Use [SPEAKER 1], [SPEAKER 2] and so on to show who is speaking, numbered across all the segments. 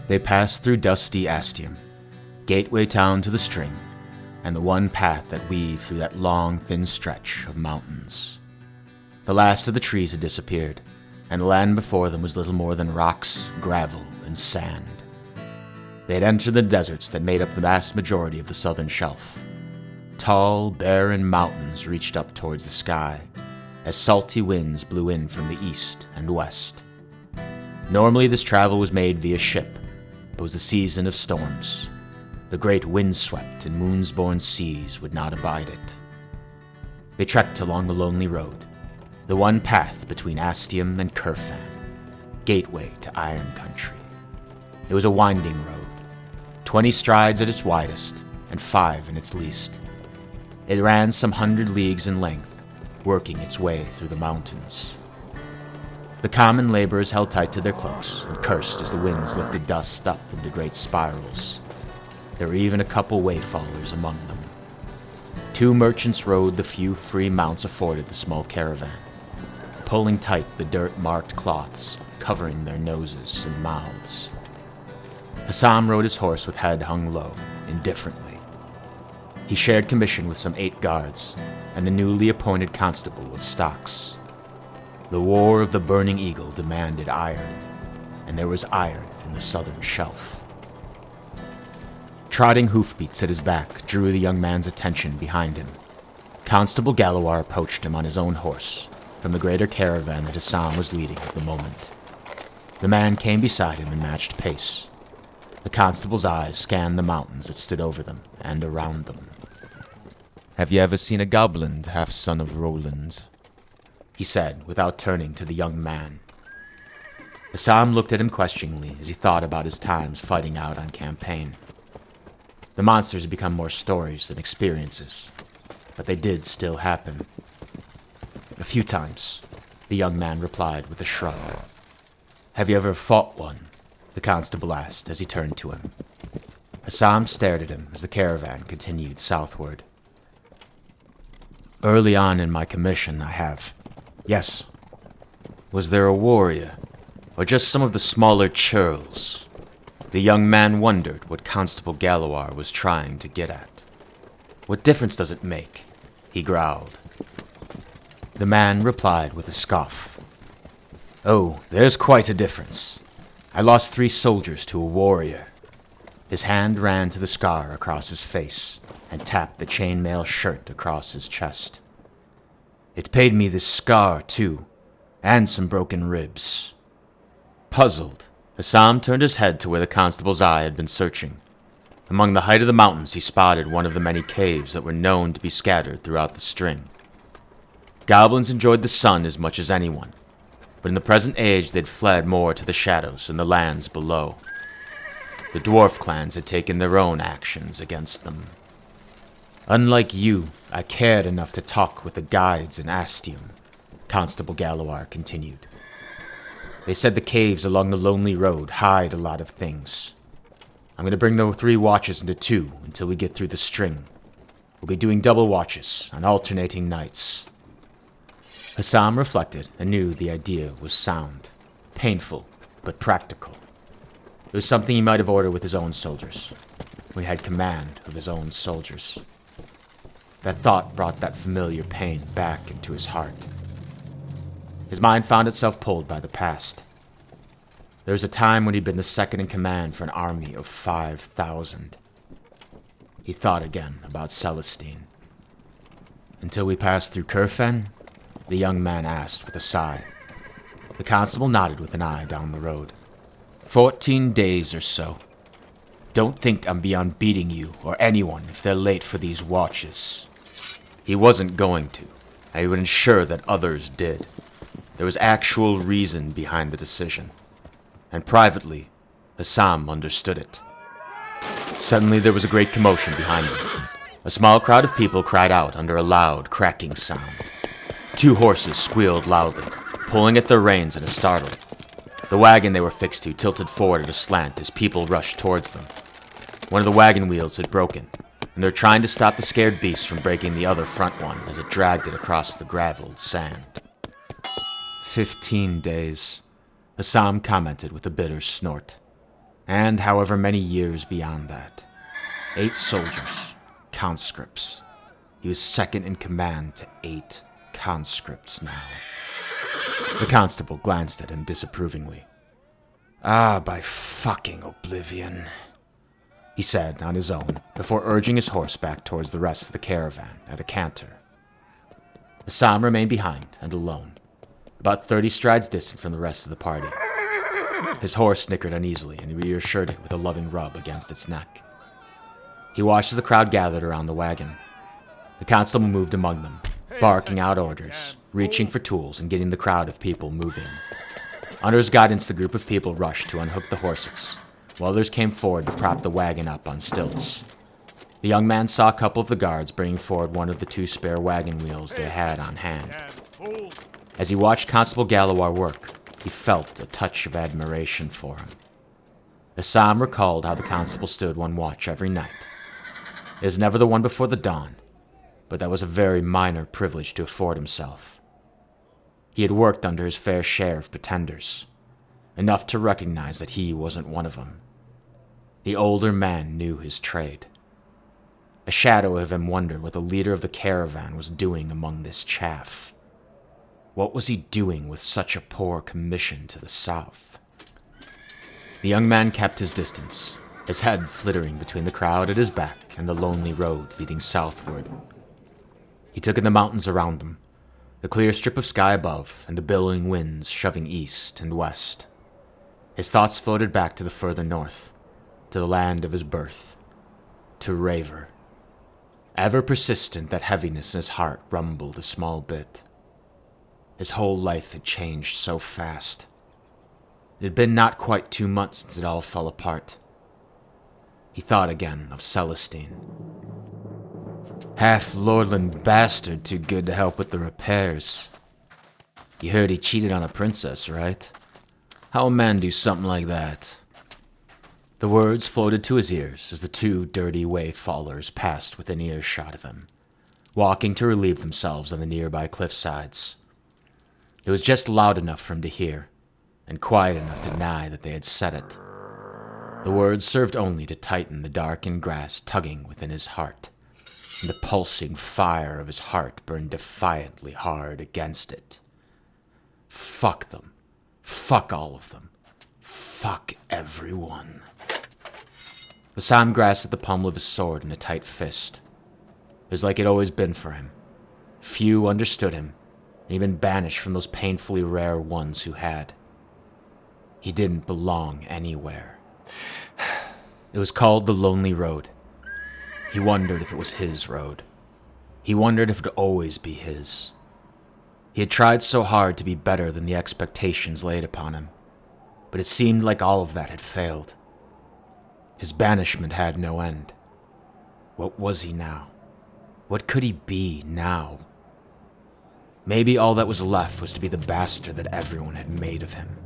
[SPEAKER 1] They passed through dusty Astium, gateway town to the string, and the one path that weaved through that long, thin stretch of mountains. The last of the trees had disappeared, and the land before them was little more than rocks, gravel, and sand. They had entered the deserts that made up the vast majority of the southern shelf. Tall, barren mountains reached up towards the sky, as salty winds blew in from the east and west. Normally this travel was made via ship, but it was the season of storms. The great wind-swept and moons-born seas would not abide it. They trekked along the lonely road, the one path between Astium and Curfan, gateway to Iron Country. It was a winding road, 20 strides at its widest, and 5 in its least. It ran some 100 leagues in length, working its way through the mountains. The common laborers held tight to their cloaks and cursed as the winds lifted dust up into great spirals. There were even a couple wayfallers among them. 2 merchants rode the few free mounts afforded the small caravan, pulling tight the dirt-marked cloths covering their noses and mouths. Hassam rode his horse with head hung low, indifferently. He shared commission with some 8 guards and the newly appointed constable of stocks. The War of the Burning Eagle demanded iron, and there was iron in the southern shelf. Trotting hoofbeats at his back drew the young man's attention behind him. Constable Galawar approached him on his own horse from the greater caravan that Hassam was leading at the moment. The man came beside him and matched pace. The constable's eyes scanned the mountains that stood over them and around them. "Have you ever seen a goblin, half-son of Roland?" he said, without turning to the young man. Hassam looked at him questioningly as he thought about his times fighting out on campaign. The monsters had become more stories than experiences, but they did still happen. "A few times," the young man replied with a shrug. "Have you ever fought one?" the constable asked as he turned to him. Hassam stared at him as the caravan continued southward. "Early on in my commission, I have. Yes." "Was there a warrior, or just some of the smaller churls?" The young man wondered what Constable Galawar was trying to get at. "What difference does it make?" he growled. The man replied with a scoff. "Oh, there's quite a difference. I lost 3 soldiers to a warrior." His hand ran to the scar across his face and tapped the chainmail shirt across his chest. "It paid me this scar, too, and some broken ribs." Puzzled, Hassam turned his head to where the constable's eye had been searching. Among the height of the mountains he spotted one of the many caves that were known to be scattered throughout the string. Goblins enjoyed the sun as much as anyone, but in the present age they'd fled more to the shadows and the lands below. The dwarf clans had taken their own actions against them. "Unlike you, I cared enough to talk with the guides in Astium," Constable Galawar continued. "They said the caves along the lonely road hide a lot of things. I'm going to bring the 3 watches into 2 until we get through the string. We'll be doing double watches on alternating nights." Hassam reflected and knew the idea was sound, painful, but practical. It was something he might have ordered with his own soldiers, when he had command of his own soldiers. That thought brought that familiar pain back into his heart. His mind found itself pulled by the past. There was a time when he'd been the second in command for an army of 5,000. He thought again about Celestine. "Until we pass through Curfan?" the young man asked with a sigh. The constable nodded with an eye down the road. 14 days or so. Don't think I'm beyond beating you or anyone if they're late for these watches." He wasn't going to, and he would ensure that others did. There was actual reason behind the decision, and privately, Hassam understood it. Suddenly there was a great commotion behind them. A small crowd of people cried out under a loud, cracking sound. 2 horses squealed loudly, pulling at their reins in a startle. The wagon they were fixed to tilted forward at a slant as people rushed towards them. One of the wagon wheels had broken, and they were trying to stop the scared beast from breaking the other front one as it dragged it across the graveled sand. 15 days, Hassam commented with a bitter snort. and however many years beyond that. 8 soldiers, conscripts. He was second in command to 8 conscripts now. The constable glanced at him disapprovingly. "Ah, by fucking oblivion," he said on his own, before urging his horse back towards the rest of the caravan at a canter. Assam remained behind and alone, about 30 strides distant from the rest of the party. His horse snickered uneasily, and he reassured it with a loving rub against its neck. He watched as the crowd gathered around the wagon. The constable moved among them, barking out orders, reaching for tools, and getting the crowd of people moving. Under his guidance, the group of people rushed to unhook the horses, while others came forward to prop the wagon up on stilts. The young man saw a couple of the guards bringing forward one of the 2 spare wagon wheels they had on hand. As he watched Constable Galawar work, he felt a touch of admiration for him. Assam recalled how the constable stood one watch every night. It was never the one before the dawn, but that was a very minor privilege to afford himself. He had worked under his fair share of pretenders, enough to recognize that he wasn't one of them. The older man knew his trade. A shadow of him wondered what the leader of the caravan was doing among this chaff. What was he doing with such a poor commission to the south? The young man kept his distance, his head flittering between the crowd at his back and the lonely road leading southward. He took in the mountains around them, the clear strip of sky above, and the billowing winds shoving east and west. His thoughts floated back to the further north, to the land of his birth, to Raver. Ever persistent, that heaviness in his heart rumbled a small bit. His whole life had changed so fast. It had been not quite 2 months since it all fell apart. He thought again of Celestine. Half-lordland bastard, too good to help with the repairs. You heard he cheated on a princess, right? How a man do something like that? The words floated to his ears as the 2 dirty wayfallers passed within earshot of him, walking to relieve themselves on the nearby cliffsides. It was just loud enough for him to hear, and quiet enough to deny that they had said it. The words served only to tighten the darkened grass tugging within his heart, and the pulsing fire of his heart burned defiantly hard against it. Fuck them. Fuck all of them. Fuck everyone. Assam grasped the pommel of his sword in a tight fist. It was like it had always been for him. Few understood him, and he'd been banished from those painfully rare ones who had. He didn't belong anywhere. It was called the Lonely Road. He wondered if it was his road. He wondered if it would always be his. He had tried so hard to be better than the expectations laid upon him, but it seemed like all of that had failed. His banishment had no end. What was he now? What could he be now? Maybe all that was left was to be the bastard that everyone had made of him.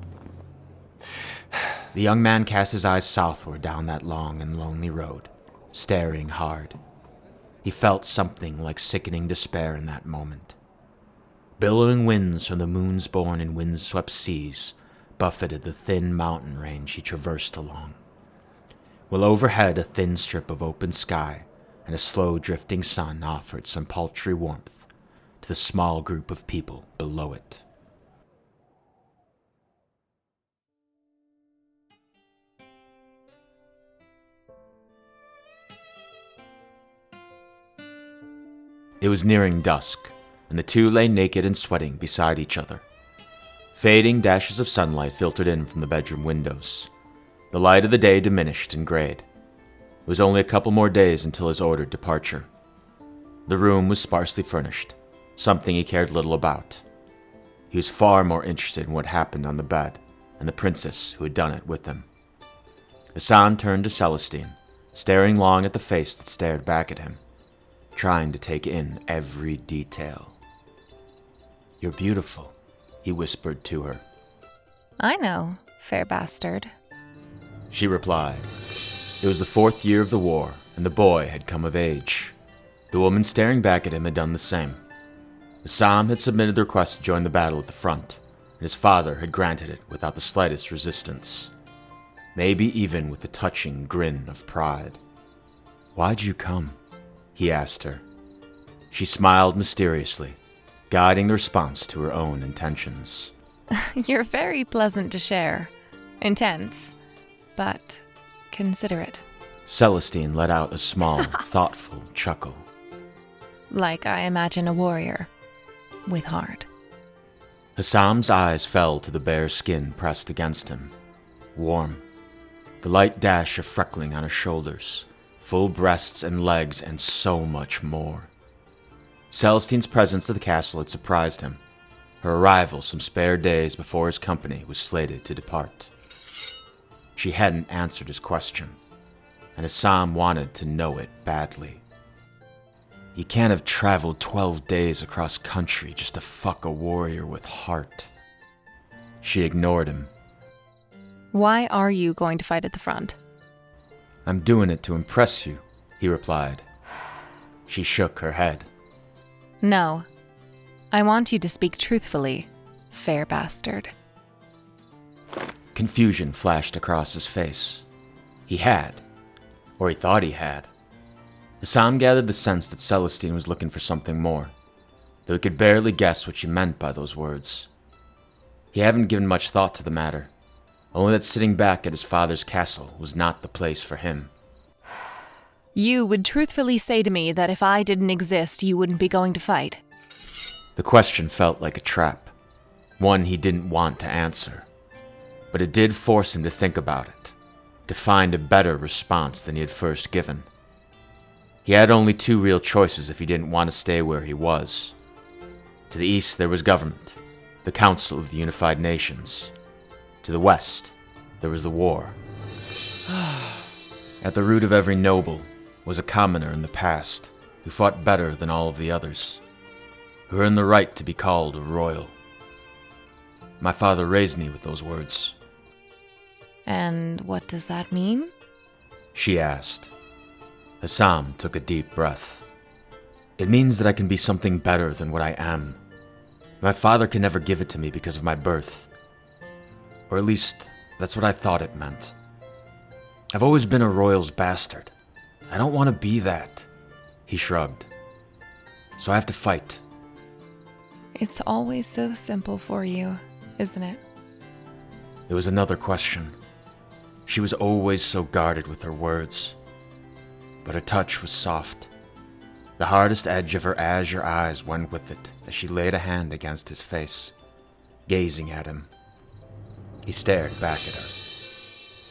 [SPEAKER 1] The young man cast his eyes southward down that long and lonely road, staring hard. He felt something like sickening despair in that moment. Billowing winds from the moons-born and wind-swept seas buffeted the thin mountain range he traversed along, while overhead a thin strip of open sky and a slow-drifting sun offered some paltry warmth to the small group of people below it. It was nearing dusk, and the 2 lay naked and sweating beside each other. Fading dashes of sunlight filtered in from the bedroom windows. The light of the day diminished and grayed. It was only a couple more days until his ordered departure. The room was sparsely furnished, something he cared little about. He was far more interested in what happened on the bed and the princess who had done it with him. Hassan turned to Celestine, staring long at the face that stared back at him, trying to take in every detail. "You're beautiful," he whispered to her.
[SPEAKER 2] "I know, fair bastard,"
[SPEAKER 1] she replied. It was the 4th year of the war, and the boy had come of age. The woman staring back at him had done the same. Assam had submitted the request to join the battle at the front, and his father had granted it without the slightest resistance. maybe even with a touching grin of pride. "Why'd you come?" he asked her. She smiled mysteriously, guiding the response to her own intentions.
[SPEAKER 2] You're very pleasant to share. Intense, but considerate.
[SPEAKER 1] Celestine let out a small, thoughtful chuckle.
[SPEAKER 2] Like I imagine a warrior. With heart.
[SPEAKER 1] Hassam's eyes fell to the bare skin pressed against him. Warm. The light dash of freckling on her shoulders. Full breasts and legs, and so much more. Celestine's presence at the castle had surprised him. Her arrival some spare days before his company was slated to depart. She hadn't answered his question, and Hassam wanted to know it badly. You can't have traveled 12 days across country just to fuck a warrior with heart. She ignored him.
[SPEAKER 2] Why are you going to fight at the front?
[SPEAKER 1] I'm doing it to impress you, he replied. She shook her head.
[SPEAKER 2] No. I want you to speak truthfully, fair bastard.
[SPEAKER 1] Confusion flashed across his face. He had, or he thought he had. Hassam gathered the sense that Celestine was looking for something more, though he could barely guess what she meant by those words. He hadn't given much thought to the matter, only that sitting back at his father's castle was not the place for him.
[SPEAKER 2] You would truthfully say to me that if I didn't exist, you wouldn't be going to fight.
[SPEAKER 1] The question felt like a trap, one he didn't want to answer. But it did force him to think about it, to find a better response than he had first given. He had only two real choices if he didn't want to stay where he was. To the east there was government, the Council of the Unified Nations. To the west, there was the war. At the root of every noble was a commoner in the past who fought better than all of the others, who earned the right to be called a royal. My father raised me with those words.
[SPEAKER 2] And what does that mean?
[SPEAKER 1] She asked. Hassam took a deep breath. It means that I can be something better than what I am. My father can never give it to me because of my birth. Or at least, that's what I thought it meant. I've always been a royal's bastard. I don't want to be that, he shrugged. So I have to fight.
[SPEAKER 2] It's always so simple for you, isn't it?
[SPEAKER 1] It was another question. She was always so guarded with her words. But her touch was soft. The hardest edge of her azure eyes went with it as she laid a hand against his face, gazing at him. He stared back at her.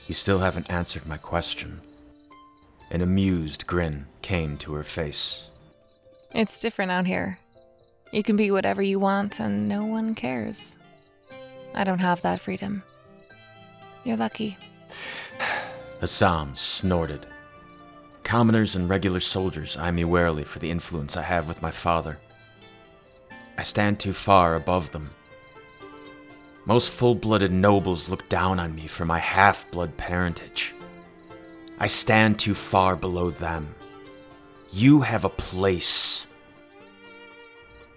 [SPEAKER 1] You still haven't answered my question. An amused grin came to her face.
[SPEAKER 2] It's different out here. You can be whatever you want and no one cares. I don't have that freedom. You're lucky.
[SPEAKER 1] Hassam snorted. Commoners and regular soldiers eye me warily for the influence I have with my father. I stand too far above them. Most full-blooded nobles look down on me for my half-blood parentage. I stand too far below them. You have a place.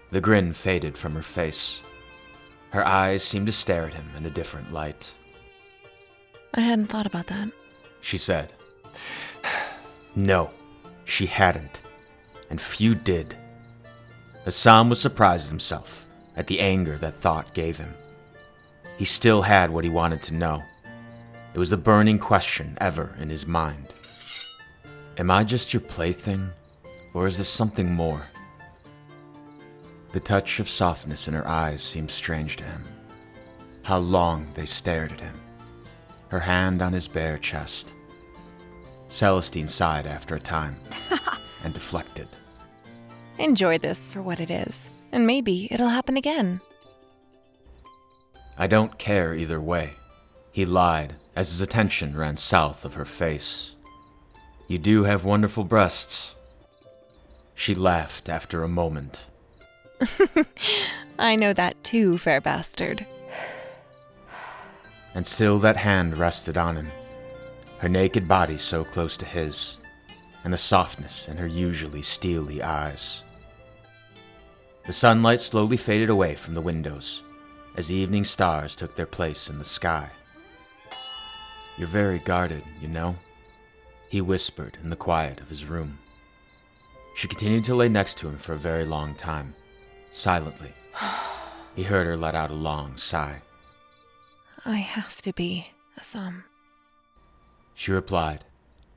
[SPEAKER 1] The grin faded from her face. Her eyes seemed to stare at him in a different light.
[SPEAKER 2] I hadn't thought about that,
[SPEAKER 1] she said. No, she hadn't, and few did. Hassam was surprised at himself, at the anger that thought gave him. He still had what he wanted to know. It was the burning question ever in his mind. Am I just your plaything, or is this something more? The touch of softness in her eyes seemed strange to him. How long they stared at him, her hand on his bare chest. Celestine sighed after a time and deflected.
[SPEAKER 2] Enjoy this for what it is, and maybe it'll happen again.
[SPEAKER 1] I don't care either way, he lied as his attention ran south of her face. You do have wonderful breasts. She laughed after a moment.
[SPEAKER 2] I know that too, fair bastard.
[SPEAKER 1] And still that hand rested on him, her naked body so close to his, and the softness in her usually steely eyes. The sunlight slowly faded away from the windows as the evening stars took their place in the sky. You're very guarded, you know? He whispered in the quiet of his room. She continued to lay next to him for a very long time, silently. He heard her let out a long sigh.
[SPEAKER 2] I have to be, Assam.
[SPEAKER 1] She replied,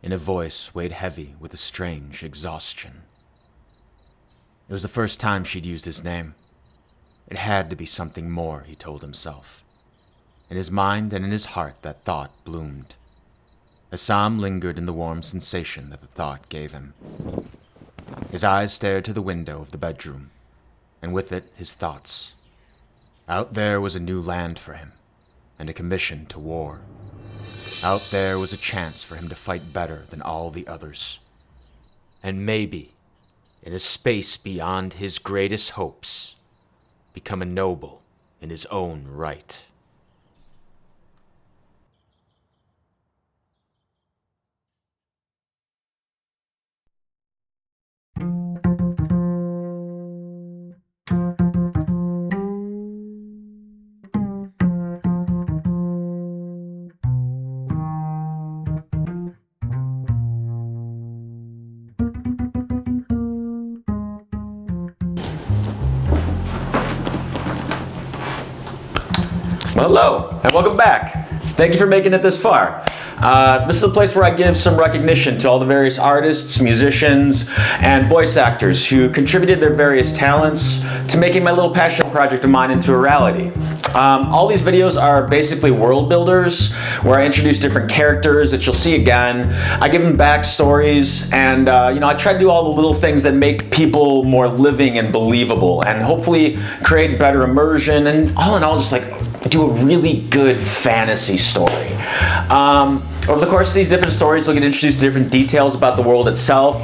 [SPEAKER 1] in a voice weighed heavy with a strange exhaustion. It was the first time she'd used his name. It had to be something more, he told himself. In his mind and in his heart, that thought bloomed. Assam lingered in the warm sensation that the thought gave him. His eyes stared to the window of the bedroom, and with it his thoughts. Out there was a new land for him, and a commission to war. Out there was a chance for him to fight better than all the others. And maybe, in a space beyond his greatest hopes, become a noble in his own right. Hello, and welcome back. Thank you for making it this far. This is a place where I give some recognition to all the various artists, musicians, and voice actors who contributed their various talents to making my little passion project of mine into a reality. All these videos are basically world builders where I introduce different characters that you'll see again. I give them backstories, and I try to do all the little things that make people more living and believable, and hopefully create better immersion, and all in all, just like do a really good fantasy story. Over the course of these different stories, we'll get introduced to different details about the world itself,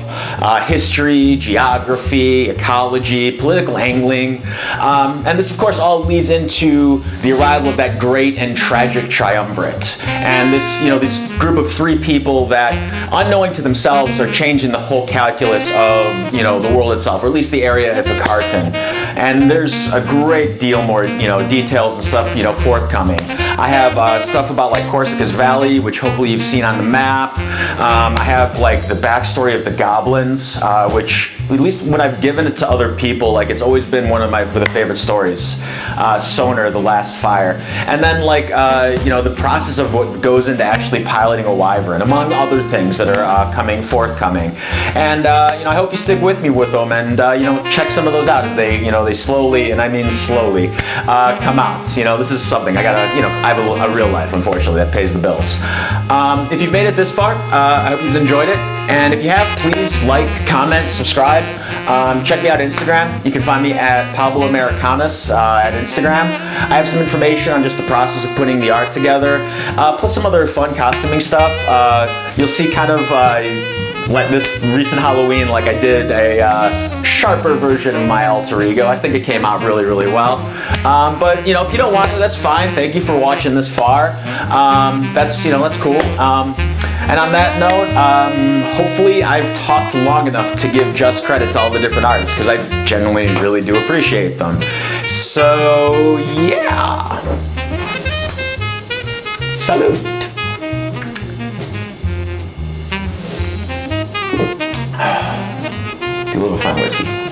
[SPEAKER 1] history, geography, ecology, political angling, and this of course all leads into the arrival of that great and tragic triumvirate. And this group of three people that, unknowing to themselves, are changing the whole calculus of the world itself, or at least the area of Varyson. And there's a great deal more details and stuff forthcoming. I have stuff about like Corsica's Valley, which hopefully you've seen on the map. I have like the backstory of the goblins, which at least when I've given it to other people, like it's always been one of my favorite stories. Sonar, the Last Fire, and then like the process of what goes into actually piloting a wyvern, among other things that are forthcoming. And I hope you stick with me with them, and check some of those out as they they slowly, and I mean slowly, come out. This is something I gotta I have a real life, unfortunately, that pays the bills. If you've made it this far, I hope you've enjoyed it. And if you have, please like, comment, subscribe. Check me out on Instagram. You can find me at Pablo Americanus at Instagram. I have some information on just the process of putting the art together, plus some other fun costuming stuff. You'll see kind of like this recent Halloween, like I did a sharper version of my alter ego. I think it came out really, really well. But if you don't want to, that's fine. Thank you for watching this far. That's cool. And on that note, hopefully I've talked long enough to give just credit to all the different artists, because I genuinely really do appreciate them. So yeah. Salute. Do a little fun whiskey.